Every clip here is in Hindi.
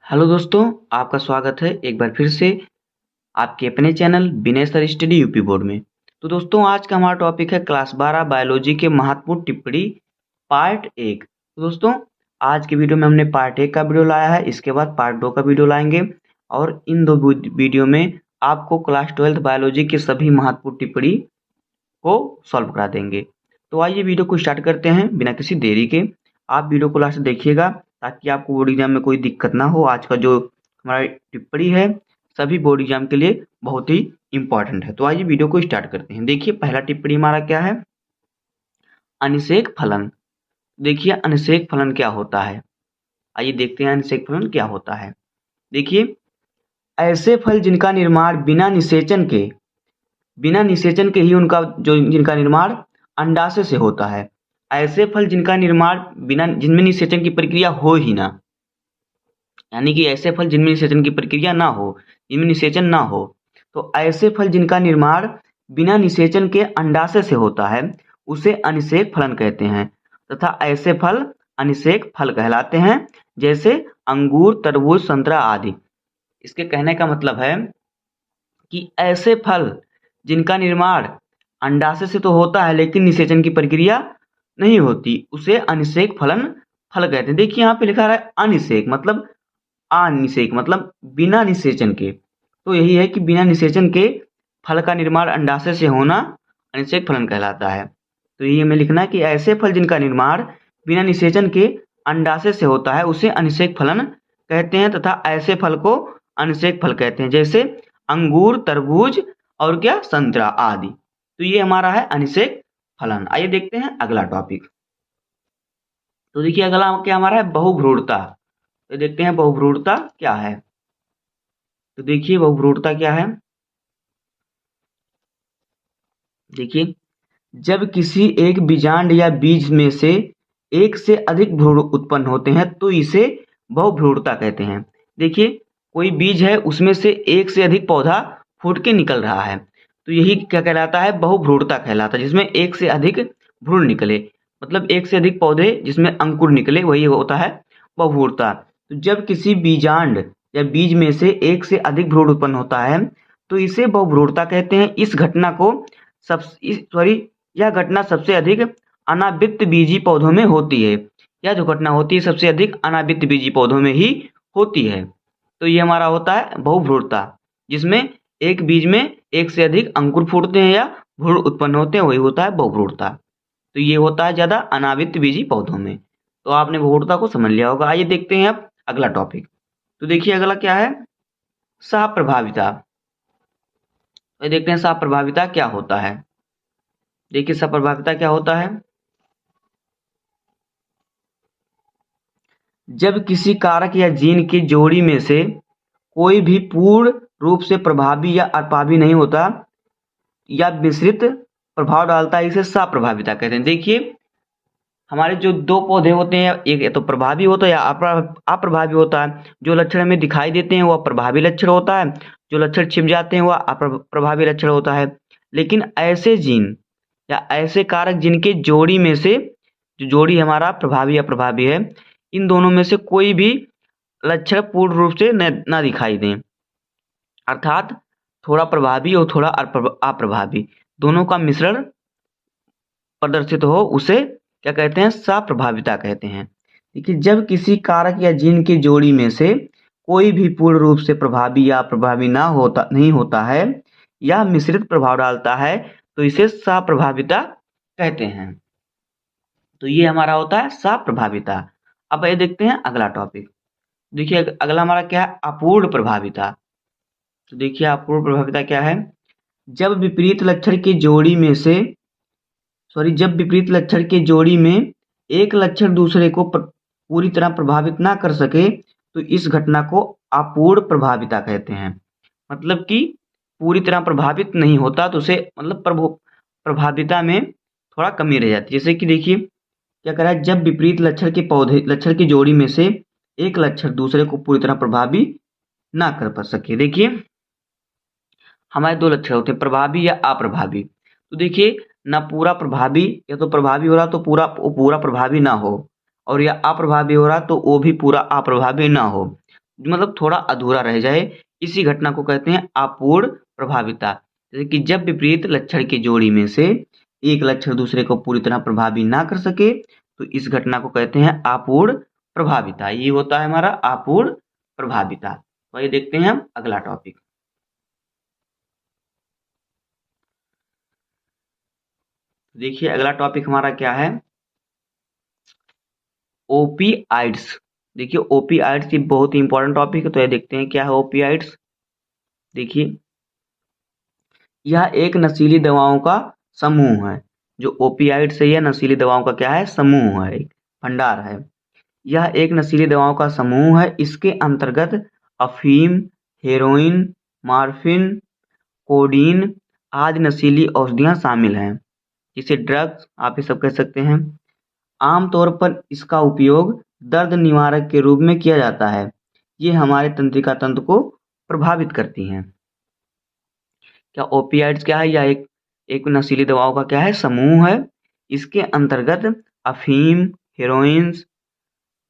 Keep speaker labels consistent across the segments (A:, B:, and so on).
A: हेलो दोस्तों, आपका स्वागत है एक बार फिर से आपके अपने चैनल विनय सर स्टडी यूपी बोर्ड में। तो दोस्तों, आज का हमारा टॉपिक है क्लास 12 बायोलॉजी के महत्वपूर्ण टिप्पणी पार्ट 1। तो दोस्तों, आज के वीडियो में हमने पार्ट 1 का वीडियो लाया है, इसके बाद पार्ट 2 का वीडियो लाएंगे और इन दो वीडियो में आपको क्लास 12 बायोलॉजी के सभी महत्वपूर्ण टिप्पणी को सॉल्व करा देंगे। तो आइए वीडियो को स्टार्ट करते हैं बिना किसी देरी के। आप वीडियो को लास्ट देखिएगा ताकि आपको बोर्ड एग्जाम में कोई दिक्कत ना हो। आज का जो हमारा टिप्पणी है सभी बोर्ड एग्जाम के लिए बहुत ही इंपॉर्टेंट है। तो आइए वीडियो को स्टार्ट करते हैं। देखिए, पहला टिप्पणी हमारा क्या है, अनिषेक फलन। देखिए, अनिषेक फलन क्या होता है, आइए देखते हैं अनिषेक फलन क्या होता है। देखिए, ऐसे फल जिनका निर्माण बिना निषेचन के ही उनका जिनका निर्माण अंडाशय से होता है। ऐसे फल जिनका निर्माण जिनमें निषेचन की प्रक्रिया हो ही ना, यानी कि ऐसे फल जिनमें निषेचन की प्रक्रिया ना हो, जिनमें निषेचन ना हो, तो ऐसे फल जिनका निर्माण बिना निषेचन के अंडाशय से होता है उसे अनिषेक फलन कहते हैं तथा ऐसे फल अनिषेक फल कहलाते हैं, जैसे अंगूर, तरबूज, संतरा आदि। इसके कहने का मतलब है कि ऐसे फल जिनका निर्माण अंडाशय से तो होता है लेकिन निषेचन की प्रक्रिया नहीं होती उसे अनिषेक फल कहते हैं। देखिए, यहाँ पे लिखा है अनिषेक मतलब अनिषेक मतलब बिना निषेचन के, तो यही है कि बिना निषेचन के फल का निर्माण अंडाशय से होना अनिषेक फलन कहलाता है। तो ये हमें लिखना है कि ऐसे फल जिनका निर्माण बिना निषेचन के अंडाशय से होता है उसे अनिषेक फलन कहते हैं तथा ऐसे फल को अनिषेक फल कहते हैं, जैसे अंगूर, तरबूज और क्या संतरा आदि। तो ये हमारा है अनिषेक फलन। आइए देखते हैं अगला टॉपिक। तो देखिए, अगला क्या हमारा है, बहुभ्रूणता। तो देखते हैं बहुभ्रूणता क्या है। तो देखिए, बहुभ्रूणता क्या है। देखिए, जब किसी एक बीजांड या बीज में से एक से अधिक भ्रूण उत्पन्न होते हैं तो इसे बहुभ्रूणता कहते हैं। देखिए, कोई बीज है उसमें से एक से अधिक पौधा फूट के निकल रहा है तो यही क्या कहलाता है, बहुभ्रूणता कहलाता है, जिसमें एक से अधिक भ्रूण निकले, मतलब एक से अधिक पौधे जिसमें अंकुर निकले, वही होता है बहुभ्रूणता। तो जब किसी बीजांड या बीज में से एक से अधिक भ्रूण उत्पन्न होता है तो इसे बहुभ्रूणता कहते हैं। यह घटना सबसे अधिक अनावृत बीजी पौधों में होती है। यह जो घटना होती है सबसे अधिक अनावृत बीजी पौधों में ही होती है। तो ये हमारा होता है बहुभ्रूणता, जिसमें एक बीज में एक से अधिक अंकुर फूटते हैं या भ्रूण उत्पन्न होते हैं, वही होता है बहुभ्रूणता। तो ये होता है ज्यादा अनावृत बीजी पौधों में। तो आपने बहुभ्रूणता को समझ लिया होगा। आइए देखते हैं अब अगला टॉपिक। तो देखिए, अगला क्या है, सहप्रभाविता। तो देखते हैं सहप्रभाविता क्या होता है। देखिए, सहप्रभाविता क्या होता है, जब किसी कारक या जीन की जोड़ी में से कोई भी पूर्ण रूप से प्रभावी या अप्रभावी नहीं होता या मिश्रित प्रभाव डालता है, इसे सहप्रभाविता कहते हैं। देखिए, हमारे जो दो पौधे होते हैं, एक या तो प्रभावी होता है या अप्रभावी होता है। जो लक्षण हमें दिखाई देते हैं वह प्रभावी लक्षण होता है, जो लक्षण छिप जाते हैं वह अप्रभावी लक्षण होता है। लेकिन ऐसे जीन या ऐसे कारक जिनके जोड़ी में से, जो जोड़ी हमारा प्रभावी या अप्रभावी है, इन दोनों में से कोई भी लक्षण पूर्ण रूप से न दिखाई दें, अर्थात थोड़ा प्रभावी और थोड़ा अप्रभावी दोनों का मिश्रण प्रदर्शित हो, उसे क्या कहते हैं, सहप्रभाविता कहते हैं। देखिए, जब किसी कारक या जीन की जोड़ी में से कोई भी पूर्ण रूप से प्रभावी या प्रभावी नहीं होता है या मिश्रित प्रभाव डालता है तो इसे सहप्रभाविता कहते हैं। तो ये हमारा होता है सहप्रभाविता। अब ये देखते हैं अगला टॉपिक। देखिए, अगला हमारा क्या है, अपूर्ण प्रभाविता। तो देखिए, अपूर्ण प्रभाविता क्या है, जब विपरीत लक्षण की जोड़ी में से जब विपरीत लक्षण के जोड़ी में एक लक्षण दूसरे को पूरी तरह प्रभावित ना कर सके तो इस घटना को अपूर्ण प्रभाविता कहते हैं। मतलब कि पूरी तरह प्रभावित नहीं होता तो उसे मतलब प्रभाविता में थोड़ा कमी रह जाती है। जैसे कि देखिए, क्या कह रहा है, जब विपरीत लक्षण की जोड़ी में से एक लक्षण दूसरे को पूरी तरह प्रभावी ना कर पा सके। देखिए, हमारे दो लक्षण होते हैं, प्रभावी या अप्रभावी। तो देखिए, ना पूरा प्रभावी, या तो प्रभावी हो रहा तो पूरा प्रभावी ना हो, और या अप्रभावी हो रहा तो वो भी पूरा अप्रभावी ना हो। मतलब थोड़ा अधूरा रह जाए, इसी घटना को कहते हैं अपूर्ण प्रभाविता। जैसे कि जब विपरीत लक्षण की जोड़ी में से एक लक्षण दूसरे को पूरी तरह प्रभावी ना कर सके, तो इस घटना को कहते हैं अपूर्ण प्रभाविता। ये होता है हमारा अपूर्ण प्रभाविता। तो ये देखते हैं हम अगला टॉपिक। देखिए अगला टॉपिक हमारा क्या है, ओपीआइड्स। देखिए ओपीआइड्स ये बहुत ही इंपॉर्टेंट टॉपिक है, तो ये देखते हैं क्या है ओपीआइड्स। देखिए यह एक नशीली दवाओं का समूह है। जो ओपीआइड्स है यह नशीली दवाओं का क्या है, समूह है, एक भंडार है। यह एक नशीली दवाओं का समूह है। इसके अंतर्गत अफीम, हेरोइन, मॉर्फिन, कोडीन आदि नशीली औषधियां शामिल हैं, जिसे ड्रग्स आप ये सब कह सकते हैं। आमतौर पर इसका उपयोग दर्द निवारक के रूप में किया जाता है। ये हमारे तंत्रिका तंत्र को प्रभावित करती हैं। क्या ओपियाइड्स क्या है, या एक नशीली दवाओं का क्या है, समूह है। इसके अंतर्गत अफीम, हेरोइन्स,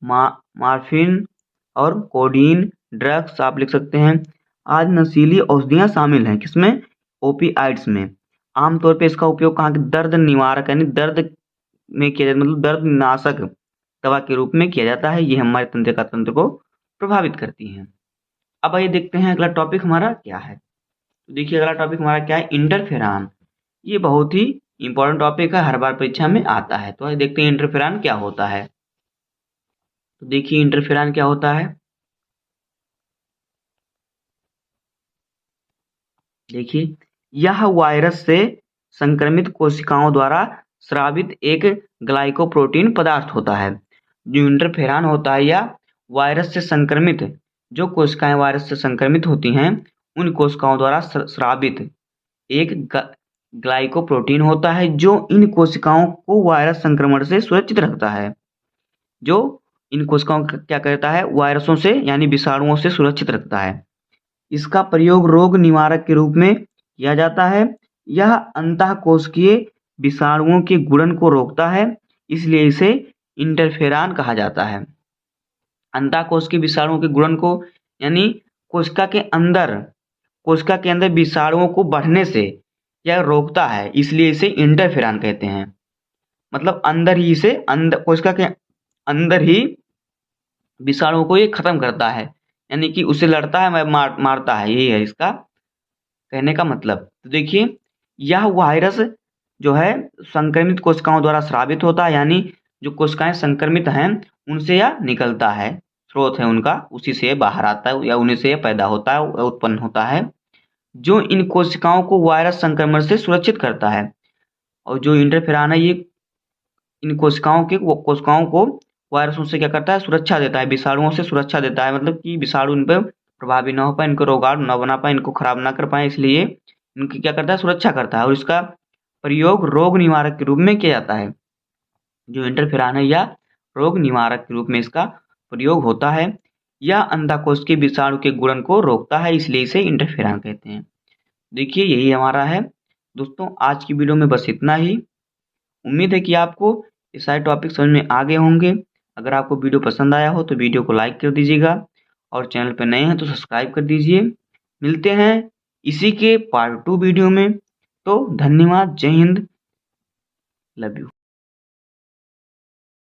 A: मॉर्फिन और कोडीन ड्रग्स आप लिख सकते हैं आज नशीली औषधियां शामिल हैं। किसमें, ओपियाइड्स में। आमतौर पे इसका उपयोग कहाँ, दर्द निवारक यानी दर्द में किया जाता है, मतलब दर्द नाशक दवा के रूप में किया जाता है। ये हमारे तंत्रिका तंत्र को प्रभावित करती हैं। अब आइए देखते हैं अगला टॉपिक हमारा क्या है। तो देखिए अगला टॉपिक हमारा क्या है, इंटरफेरॉन। ये बहुत ही इंपॉर्टेंट टॉपिक है, हर बार परीक्षा में आता है। तो आइए देखते हैं इंटरफेरॉन क्या होता है। तो देखिए इंटरफेरॉन क्या होता है। देखिए यह वायरस से संक्रमित कोशिकाओं द्वारा स्रावित एक ग्लाइकोप्रोटीन पदार्थ होता है। जो इंटरफेरॉन होता है या वायरस से संक्रमित, जो कोशिकाएं वायरस से संक्रमित होती हैं उन कोशिकाओं द्वारा स्रावित एक ग्लाइकोप्रोटीन होता है, जो इन कोशिकाओं को वायरस संक्रमण से सुरक्षित रखता है। जो इन कोशिकाओं को क्या करता है, वायरसों से यानी विषाणुओं से सुरक्षित रखता है। इसका प्रयोग रोग निवारक के रूप में किया जाता है। यह अंतःकोशिकीय विषाणुओं के गुणन को रोकता है, इसलिए इसे इंटरफेरॉन कहा जाता है। अंतःकोशिकीय विषाणुओं के गुणन को यानी कोशिका के अंदर विषाणुओं को बढ़ने से यह रोकता है, इसलिए इसे इंटरफेरॉन कहते हैं। मतलब अंदर ही इसे कोशिका के अंदर ही विषाणुओं को ये खत्म करता है, यानी कि उसे लड़ता है, मारता है, यही है इसका कहने का मतलब। तो देखिए यह वायरस जो है संक्रमित कोशिकाओं द्वारा स्रावित होता है, यानी जो कोशिकाएं संक्रमित हैं उनसे यह निकलता है, स्रोत है उनका, उसी से बाहर आता है या उन्हीं से पैदा होता है, उत्पन्न होता है, जो इन कोशिकाओं को वायरस संक्रमण से सुरक्षित करता है। और जो इंटरफेरॉन है ये इन कोशिकाओं को वायरसों से क्या करता है, सुरक्षा देता है, विषाणुओं से सुरक्षा देता है। मतलब कि विषाणु इन पर प्रभावी ना हो पाए, इनको रोगाणु न बना पाए, इनको खराब ना कर पाए, इसलिए इनकी क्या करता है, सुरक्षा करता है। और इसका प्रयोग रोग निवारक के रूप में किया जाता है। जो इंटरफेरॉन है या रोग निवारक के रूप में इसका प्रयोग होता है। यह अंडाकोश के विषाणु के गुणन को रोकता है, इसलिए इसे इंटरफेरॉन कहते हैं। देखिए यही हमारा है दोस्तों आज की वीडियो में, बस इतना ही। उम्मीद है कि आपको ये सारे टॉपिक समझ में आ गए होंगे। अगर आपको वीडियो पसंद आया हो तो वीडियो को लाइक कर दीजिएगा, और चैनल पर नए हैं तो सब्सक्राइब कर दीजिए। मिलते हैं इसी के पार्ट 2 वीडियो में। तो धन्यवाद, जय हिंद, लव यू।